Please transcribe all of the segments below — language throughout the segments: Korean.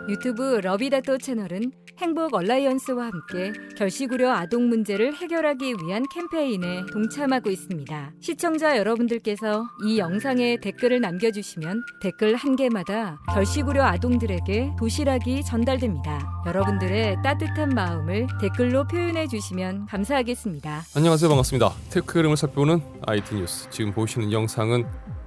유튜브 러비다또 채널은 행복 얼라이언스와 함께 결식우려 아동 문제를 해결하기 위한 캠페인에 동참하고 있습니다. 시청자 여러분들께서 이 영상에 댓글을 남겨주시면 댓글 한 개마다 결식우려 아동들에게 도시락이 전달됩니다. 여러분들의 따뜻한 마음을 댓글로 표현해 주시면 감사하겠습니다. 안녕하세요, 반갑습니다. 테크 흐름을 살펴보는 IT 뉴스. 지금 보시는 영상은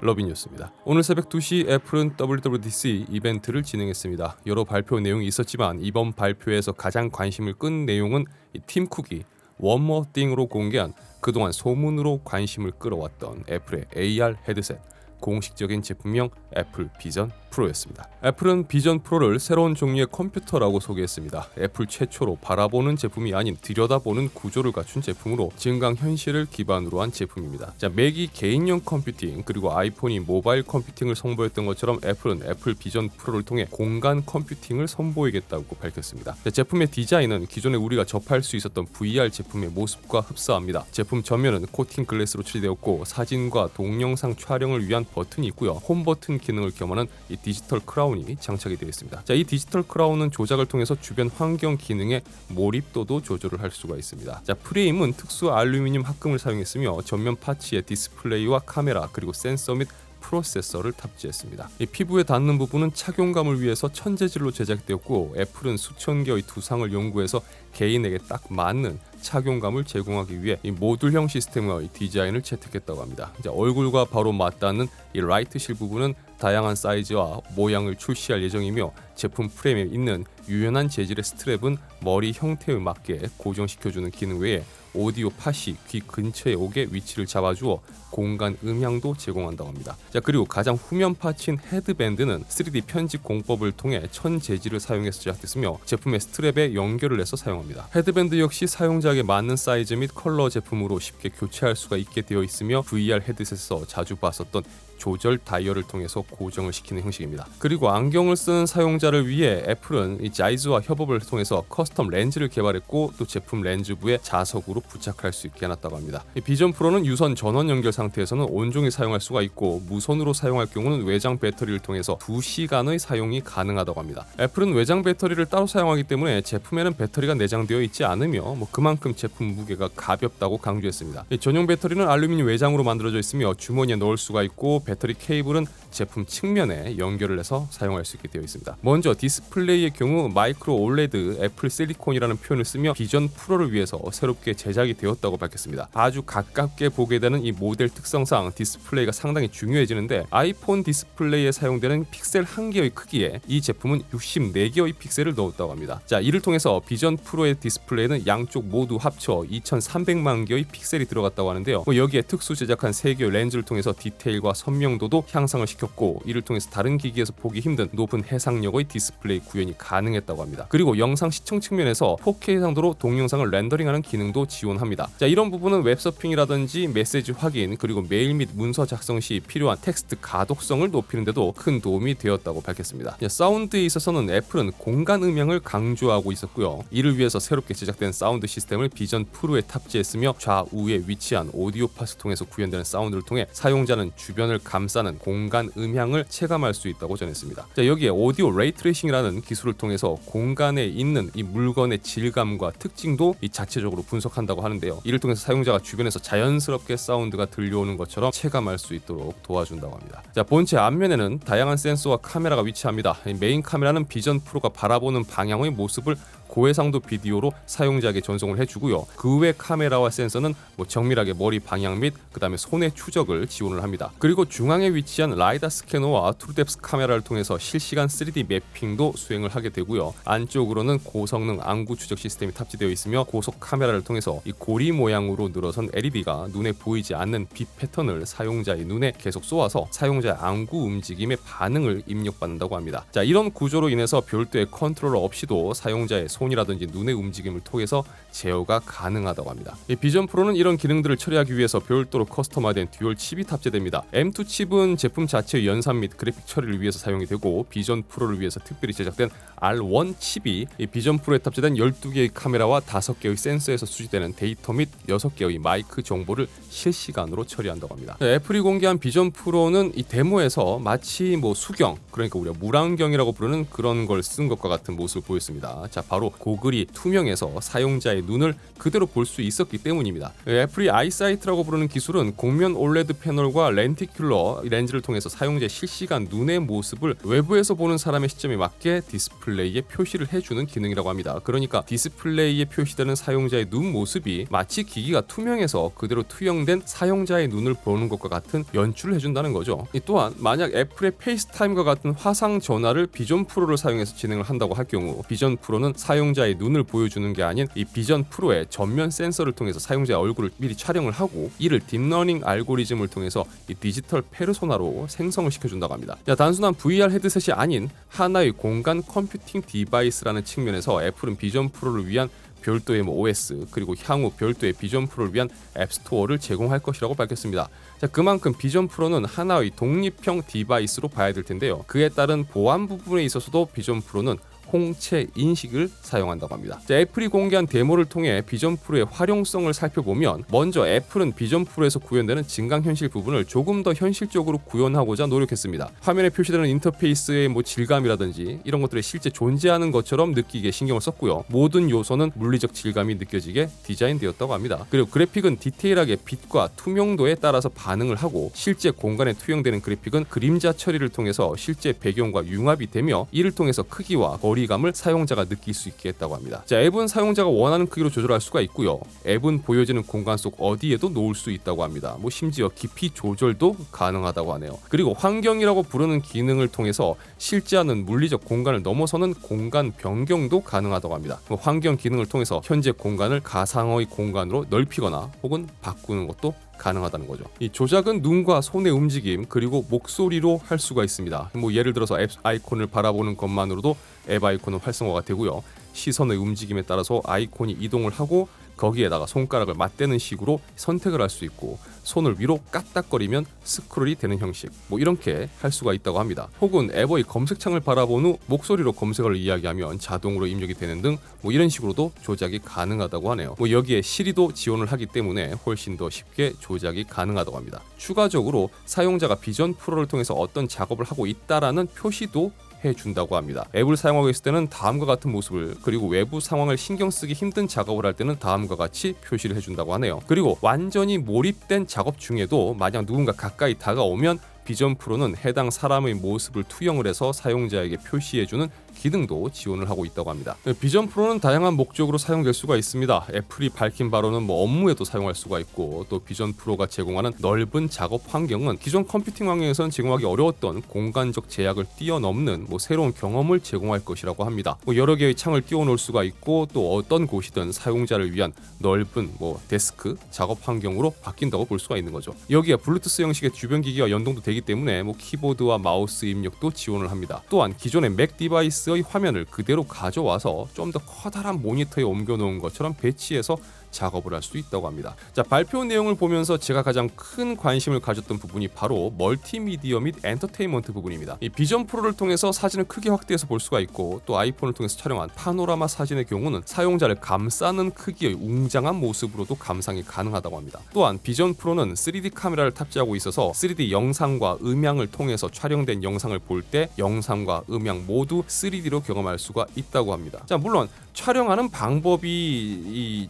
러비뉴스입니다. 오늘 새벽 2시 애플은 WWDC 이벤트를 진행했습니다. 여러 발표 내용이 있었지만 이번 발표에서 가장 관심을 끈 내용은 팀 쿡이 One More Thing으로 공개한 그동안 소문으로 관심을 끌어왔던 애플의 AR 헤드셋, 공식적인 제품명 애플 비전 프로였습니다. 애플은 비전 프로를 새로운 종류의 컴퓨터라고 소개했습니다. 애플 최초로 바라보는 제품이 아닌 들여다보는 구조를 갖춘 제품으로 증강현실을 기반으로 한 제품입니다. 맥이 개인용 컴퓨팅 그리고 아이폰이 모바일 컴퓨팅을 선보였던 것처럼 애플은 애플 비전 프로를 통해 공간 컴퓨팅을 선보이겠다고 밝혔습니다. 제품의 디자인은 기존에 우리가 접할 수 있었던 VR 제품의 모습과 흡사합니다. 제품 전면은 코팅 글래스로 처리되었고 사진과 동영상 촬영을 위한 버튼이 있고요. 홈 버튼 기능을 겸하는 이 디지털 크라운이 장착이 되어 있습니다. 이 디지털 크라운은 조작을 통해서 주변 환경 기능의 몰입도도 조절을 할 수가 있습니다. 프레임은 특수 알루미늄 합금을 사용했으며 전면 파츠에 디스플레이와 카메라 그리고 센서 및 프로세서를 탑재했습니다. 이 피부에 닿는 부분은 착용감을 위해서 천재질로 제작되었고 애플은 수천 개의 두상을 연구해서 개인에게 딱 맞는 착용감을 제공하기 위해 이 모듈형 시스템의 디자인을 채택했다고 합니다. 얼굴과 바로 맞닿는 이 라이트실 부분은 다양한 사이즈와 모양을 출시할 예정이며 제품 프레임에 있는 유연한 재질의 스트랩은 머리 형태에 맞게 고정시켜주는 기능 외에 오디오 팟이 귀 근처에 오게 위치를 잡아주어 공간 음향도 제공한다고 합니다. 그리고 가장 후면 파츠인 헤드밴드는 3D 편집 공법을 통해 천 재질을 사용해서 제작됐으며 제품의 스트랩에 연결을 해서 사용합니다. 헤드밴드 역시 사용자에게 맞는 사이즈 및 컬러 제품으로 쉽게 교체할 수가 있게 되어 있으며 VR 헤드셋에서 자주 봤었던 조절 다이얼을 통해서 고정을 시키는 형식입니다. 그리고 안경을 쓰는 사용자를 위해 애플은 이 자이즈와 협업을 통해서 커스텀 렌즈를 개발했고 또 제품 렌즈부에 자석으로 부착할 수 있게 해놨다고 합니다. 이 비전 프로는 유선 전원 연결 상태에서는 온종일 사용할 수가 있고 무선으로 사용할 경우는 외장 배터리를 통해서 2시간의 사용이 가능하다고 합니다. 애플은 외장 배터리를 따로 사용하기 때문에 제품에는 배터리가 내장되어 있지 않으며 그만큼 제품 무게가 가볍다고 강조했습니다. 이 전용 배터리는 알루미늄 외장으로 만들어져 있으며 주머니에 넣을 수가 있고 배터리 케이블은 제품 측면에 연결을 해서 사용할 수 있게 되어 있습니다. 먼저 디스플레이의 경우 마이크로 올레드 애플 실리콘이라는 표현을 쓰며 비전 프로를 위해서 새롭게 제작이 되었다고 밝혔습니다. 아주 가깝게 보게 되는 이 모델 특성상 디스플레이가 상당히 중요해지는데 아이폰 디스플레이에 사용되는 픽셀 1개의 크기에 이 제품은 64개의 픽셀을 넣었다고 합니다. 이를 통해서 비전 프로의 디스플레이는 양쪽 모두 합쳐 2300만 개의 픽셀이 들어갔다고 하는데요. 여기에 특수 제작한 3개의 렌즈를 통해서 디테일과 선명도도 향상을 시켰고 이를 통해서 다른 기기에서 보기 힘든 높은 해상력의 디스플레이 구현이 가능했다고 합니다. 그리고 영상 시청 측면에서 4K 상도로 동영상을 렌더링하는 기능도 지원합니다. 이런 부분은 웹서핑이라든지 메시지 확인 그리고 메일 및 문서 작성 시 필요한 텍스트 가독성을 높이는 데도 큰 도움이 되었다고 밝혔습니다. 사운드에 있어서는 애플은 공간 음향을 강조하고 있었고요. 이를 위해서 새롭게 제작된 사운드 시스템을 비전 프로에 탑재했으며 좌우에 위치한 오디오 팟을 통해서 구현되는 사운드를 통해 사용자는 주변을 감싸는 공간 음향을 체감할 수 있다고 전했습니다. 여기에 오디오 레이트레이싱이라는 기술을 통해서 공간에 있는 이 물건의 질감과 특징도 이 자체적으로 분석한다고 하는데요. 이를 통해서 사용자가 주변에서 자연스럽게 사운드가 들려오는 것처럼 체감할 수 있도록 도와준다고 합니다. 본체 앞면에는 다양한 센서와 카메라가 위치합니다. 메인 카메라는 비전 프로가 바라보는 방향의 모습을 고해상도 비디오로 사용자에게 전송을 해주고요. 그 외 카메라와 센서는 정밀하게 머리 방향 및 그 다음에 손의 추적을 지원을 합니다. 그리고 중앙에 위치한 라이다 스캐너와 트루뎁스 카메라를 통해서 실시간 3D 매핑도 수행을 하게 되고요. 안쪽으로는 고성능 안구 추적 시스템이 탑재되어 있으며 고속 카메라를 통해서 이 고리 모양으로 늘어선 LED가 눈에 보이지 않는 빛 패턴을 사용자의 눈에 계속 쏘아서 사용자의 안구 움직임에 반응을 입력받는다고 합니다. 이런 구조로 인해서 별도의 컨트롤러 없이도 사용자의 손이 손이라든지 눈의 움직임을 통해서 제어가 가능하다고 합니다. 이 비전 프로는 이런 기능들을 처리하기 위해서 별도로 커스터마이된 듀얼 칩이 탑재됩니다. M2 칩은 제품 자체의 연산 및 그래픽 처리를 위해서 사용이 되고, 비전 프로를 위해서 특별히 제작된 R1 칩이 이 비전 프로에 탑재된 12개의 카메라와 5개의 센서에서 수집되는 데이터 및 6개의 마이크 정보를 실시간으로 처리한다고 합니다. 애플이 공개한 비전 프로는 이 데모에서 마치 수경, 그러니까 우리가 물안경이라고 부르는 그런 걸 쓴 것과 같은 모습을 보였습니다. 자, 바로 고글이 투명해서 사용자의 눈을 그대로 볼 수 있었기 때문입니다. 애플이 아이사이트라고 부르는 기술은 곡면 올레드 패널과 렌티큘러 렌즈를 통해서 사용자의 실시간 눈의 모습을 외부에서 보는 사람의 시점에 맞게 디스플레이에 표시를 해주는 기능이라고 합니다. 그러니까 디스플레이에 표시되는 사용자의 눈 모습이 마치 기기가 투명해서 그대로 투영된 사용자의 눈을 보는 것과 같은 연출을 해준다는 거죠. 또한 만약 애플의 페이스타임과 같은 화상 전화를 비전 프로를 사용해서 진행을 한다고 할 경우, 비전 프로는 사용자의 눈을 보여주는 게 아닌 이 비전 프로의 전면 센서를 통해서 사용자의 얼굴을 미리 촬영을 하고, 이를 딥러닝 알고리즘을 통해서 이 디지털 페르소나로 생성을 시켜준다고 합니다. 자, 단순한 VR 헤드셋이 아닌 하나의 공간 컴퓨팅 디바이스라는 측면에서 애플은 비전 프로를 위한 별도의 OS, 그리고 향후 별도의 비전 프로를 위한 앱스토어를 제공할 것이라고 밝혔습니다. 자, 그만큼 비전 프로는 하나의 독립형 디바이스로 봐야 될 텐데요. 그에 따른 보안 부분에 있어서도 비전 프로는 홍채 인식을 사용한다고 합니다. 자, 애플이 공개한 데모를 통해 비전 프로의 활용성을 살펴보면, 먼저 애플은 비전 프로에서 구현되는 증강현실 부분을 조금 더 현실적으로 구현하고자 노력했습니다. 화면에 표시되는 인터페이스의 질감이라든지 이런 것들이 실제 존재하는 것처럼 느끼게 신경을 썼고요. 모든 요소는 물리적 질감이 느껴지게 디자인되었다고 합니다. 그리고 그래픽은 디테일하게 빛과 투명도에 따라서 반응을 하고, 실제 공간에 투영되는 그래픽은 그림자 처리를 통해서 실제 배경과 융합이 되며, 이를 통해서 크기와 거리감을 사용자가 느낄 수 있게 했다고 합니다. 자, 앱은 사용자가 원하는 크기로 조절할 수가 있고요. 앱은 보여지는 공간 속 어디에도 놓을 수 있다고 합니다. 심지어 깊이 조절도 가능하다고 하네요. 그리고 환경이라고 부르는 기능을 통해서 실제하는 물리적 공간을 넘어서는 공간 변경도 가능하다고 합니다. 환경 기능을 통해서 현재 공간을 가상의 공간으로 넓히거나 혹은 바꾸는 것도 가능하다는 거죠. 이 조작은 눈과 손의 움직임 그리고 목소리로 할 수가 있습니다. 예를 들어서 앱 아이콘을 바라보는 것만으로도 앱 아이콘은 활성화가 되고요. 시선의 움직임에 따라서 아이콘이 이동을 하고 거기에다가 손가락을 맞대는 식으로 선택을 할 수 있고, 손을 위로 까딱거리면 스크롤이 되는 형식, 이렇게 할 수가 있다고 합니다. 혹은 앱의 검색창을 바라본 후 목소리로 검색어를 이야기하면 자동으로 입력이 되는 등 이런 식으로도 조작이 가능하다고 하네요. 여기에 시리도 지원을 하기 때문에 훨씬 더 쉽게 조작이 가능하다고 합니다. 추가적으로 사용자가 비전 프로를 통해서 어떤 작업을 하고 있다라는 표시도 해준다고 합니다. 앱을 사용하고 있을 때는 다음과 같은 모습을, 그리고 외부 상황을 신경 쓰기 힘든 작업을 할 때는 다음과 같이 표시를 해준다고 하네요. 그리고 완전히 몰입된 작업 중에도 만약 누군가 가까이 다가오면 비전 프로는 해당 사람의 모습을 투영을 해서 사용자에게 표시해주는 기능도 지원을 하고 있다고 합니다. 비전 프로는 다양한 목적으로 사용될 수가 있습니다. 애플이 밝힌 바로는 업무에도 사용할 수가 있고, 또 비전 프로가 제공하는 넓은 작업 환경은 기존 컴퓨팅 환경에서는 제공하기 어려웠던 공간적 제약을 뛰어넘는 새로운 경험을 제공할 것이라고 합니다. 여러 개의 창을 띄워놓을 수가 있고, 또 어떤 곳이든 사용자를 위한 넓은 데스크 작업 환경으로 바뀐다고 볼 수가 있는 거죠. 여기에 블루투스 형식의 주변 기기와 연동도 되기 때문에 키보드와 마우스 입력도 지원을 합니다. 또한 기존의 맥 디바이스의 화면을 그대로 가져와서 좀 더 커다란 모니터에 옮겨놓은 것처럼 배치해서 작업을 할 수 있다고 합니다. 자, 발표 내용을 보면서 제가 가장 큰 관심을 가졌던 부분이 바로 멀티미디어 및 엔터테인먼트 부분입니다. 이 비전 프로를 통해서 사진을 크게 확대해서 볼 수가 있고, 또 아이폰을 통해서 촬영한 파노라마 사진의 경우는 사용자를 감싸는 크기의 웅장한 모습으로도 감상이 가능하다고 합니다. 또한 비전 프로는 3D 카메라를 탑재하고 있어서 3D 영상과 음향을 통해서 촬영된 영상을 볼 때 영상과 음향 모두 3D로 경험할 수가 있다고 합니다. 자, 물론 촬영하는 방법이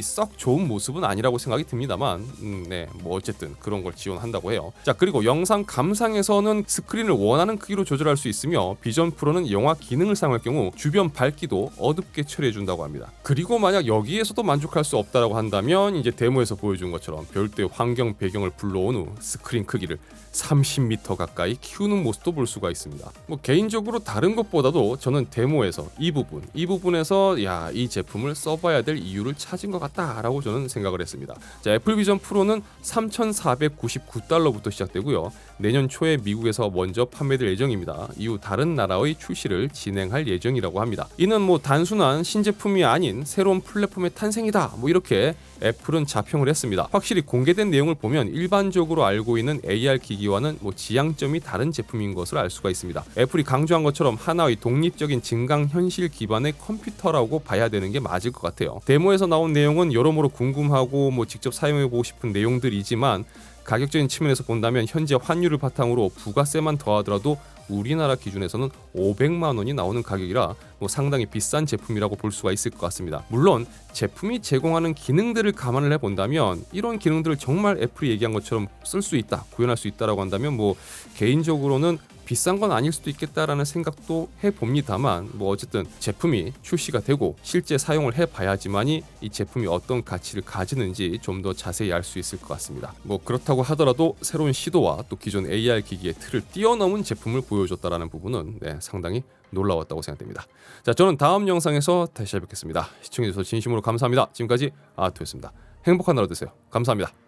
썩 좋은 모습은 아니라고 생각이 듭니다만, 어쨌든 그런 걸 지원한다고 해요. 자, 그리고 영상 감상에서는 스크린을 원하는 크기로 조절할 수 있으며, 비전 프로는 영화 기능을 사용할 경우 주변 밝기도 어둡게 처리해준다고 합니다. 그리고 만약 여기에서도 만족할 수 없다라고 한다면, 이제 데모에서 보여준 것처럼 별도의 환경 배경을 불러온 후 스크린 크기를 30m 가까이 키우는 모습도 볼 수가 있습니다. 개인적으로 다른 것보다도 저는 데모에서 이 부분에서 이 제품을 써봐야 될 이유를 찾은 것 같다라고 저는 생각을 했습니다. 자, 애플 비전 프로는 $3,499부터 시작되고요. 내년 초에 미국에서 먼저 판매될 예정입니다. 이후 다른 나라의 출시를 진행할 예정이라고 합니다. 이는 뭐 단순한 신제품이 아닌 새로운 플랫폼의 탄생이다, 뭐 이렇게 애플은 자평을 했습니다. 확실히 공개된 내용을 보면 일반적으로 알고 있는 AR 기기와는 뭐 지향점이 다른 제품인 것을 알 수가 있습니다. 애플이 강조한 것처럼 하나의 독립적인 증강현실 기반의 컴퓨터라고 봐야 되는 게 맞을 것 같아요. 데모에서 나온 내용은 여러모로 궁금하고 뭐 직접 사용해보고 싶은 내용들이지만 가격적인 측면에서 본다면 현재 환율을 바탕으로 부가세만 더하더라도 우리나라 기준에서는 500만 원이 나오는 가격이라 뭐 상당히 비싼 제품이라고 볼 수가 있을 것 같습니다. 물론 제품이 제공하는 기능들을 감안을 해본다면 이런 기능들을 정말 애플이 얘기한 것처럼 쓸 수 있다, 구현할 수 있다라고 한다면 뭐 개인적으로는 비싼 건 아닐 수도 있겠다라는 생각도 해봅니다만 뭐 어쨌든 제품이 출시가 되고 실제 사용을 해봐야지만이 이 제품이 어떤 가치를 가지는지 좀 더 자세히 알 수 있을 것 같습니다. 뭐 그렇다고 하더라도 새로운 시도와 또 기존 AR 기기의 틀을 뛰어넘은 제품을 보여줬다라는 부분은 상당히 놀라웠다고 생각됩니다. 자, 저는 다음 영상에서 다시 뵙겠습니다. 시청해주셔서 진심으로 감사합니다. 지금까지 아토였습니다. 행복한 하루 되세요. 감사합니다.